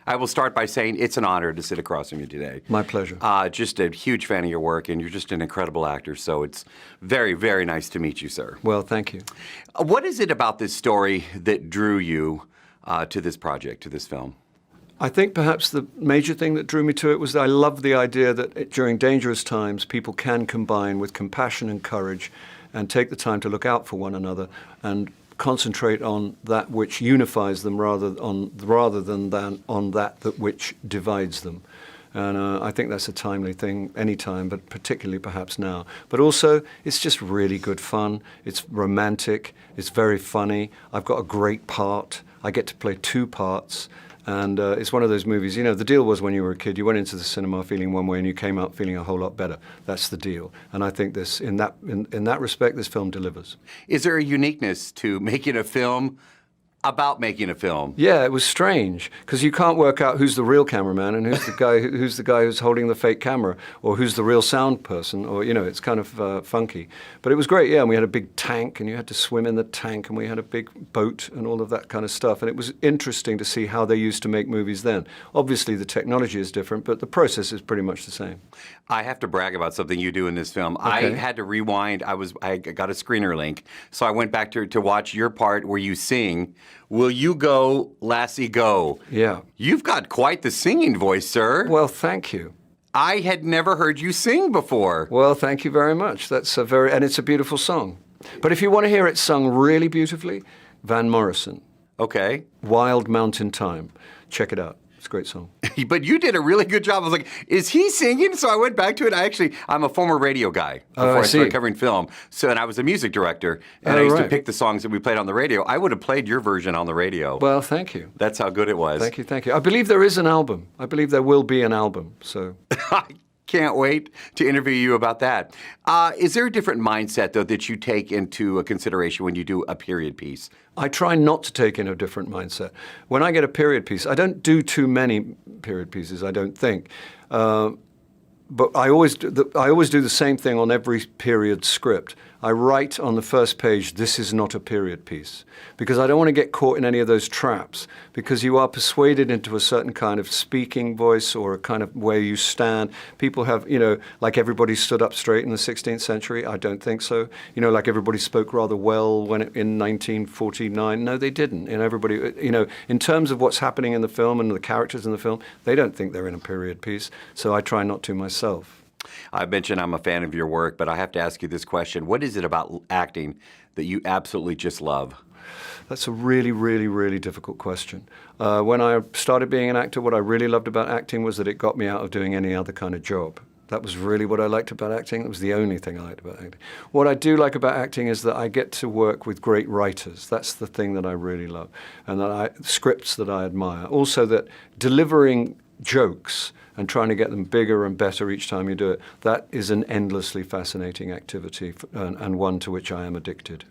I will start by saying it's an honor to sit across from you today. My pleasure. Just a huge fan of your work, and you're just an incredible actor, so it's very, very nice to meet you, sir. Well, thank you. What is it about this story that drew you to this project, to this film? I think perhaps the major thing that drew me to it was that I love the idea that during dangerous times, people can combine with compassion and courage and take the time to look out for one another and concentrate on that which unifies them rather than on that which divides them. And I think that's a timely thing anytime, but particularly perhaps now. But also, it's just really good fun. It's romantic. It's very funny. I've got a great part. I get to play two parts. And it's one of those movies, you know, the deal was when you were a kid, you went into the cinema feeling one way and you came out feeling a whole lot better. That's the deal. And I think this, in that respect, this film delivers. Is there a uniqueness to making a film about making a film? Yeah, it was strange because you can't work out who's the real cameraman and who's the guy who's holding the fake camera, or who's the real sound person, or you know, it's kind of funky. But it was great, yeah. And we had a big tank, and you had to swim in the tank, and we had a big boat and all of that kind of stuff. And it was interesting to see how they used to make movies then. Obviously, the technology is different, but the process is pretty much the same. I have to brag about something you do in this film. Okay. I had to rewind. I got a screener link, so I went back to watch your part where you sing. Will you go, lassie, go? Yeah. You've got quite the singing voice, sir. Well, thank you. I had never heard you sing before. Well, thank you very much. That's and it's a beautiful song. But if you want to hear it sung really beautifully, Van Morrison. Okay. Wild Mountain Time. Check it out. It's a great song. But you did a really good job. I was like, is he singing? So I went back to it. I'm a former radio guy before I started covering film. And I was a music director, and I used to pick the songs that we played on the radio. I would have played your version on the radio. Well, thank you. That's how good it was. Thank you, thank you. I believe there is an album. I believe there will be an album, so... Can't wait to interview you about that. Is there a different mindset, though, that you take into consideration when you do a period piece? I try not to take in a different mindset. When I get a period piece, I don't do too many period pieces, I don't think. But I always do the same thing on every period script. I write on the first page, this is not a period piece, because I don't want to get caught in any of those traps, because you are persuaded into a certain kind of speaking voice or a kind of way you stand. People have, you know, like everybody stood up straight in the 16th century. I don't think so. You know, like everybody spoke rather well in 1949. No, they didn't. And everybody, you know, in terms of what's happening in the film and the characters in the film, they don't think they're in a period piece. So I try not to myself. I mentioned I'm a fan of your work, but I have to ask you this question. What is it about acting that you absolutely just love? That's a really, really, really difficult question. When I started being an actor, what I really loved about acting was that it got me out of doing any other kind of job. That was really what I liked about acting. It was the only thing I liked about acting. What I do like about acting is that I get to work with great writers. That's the thing that I really love. And scripts that I admire. Also that delivering jokes and trying to get them bigger and better each time you do it, that is an endlessly fascinating activity and one to which I am addicted.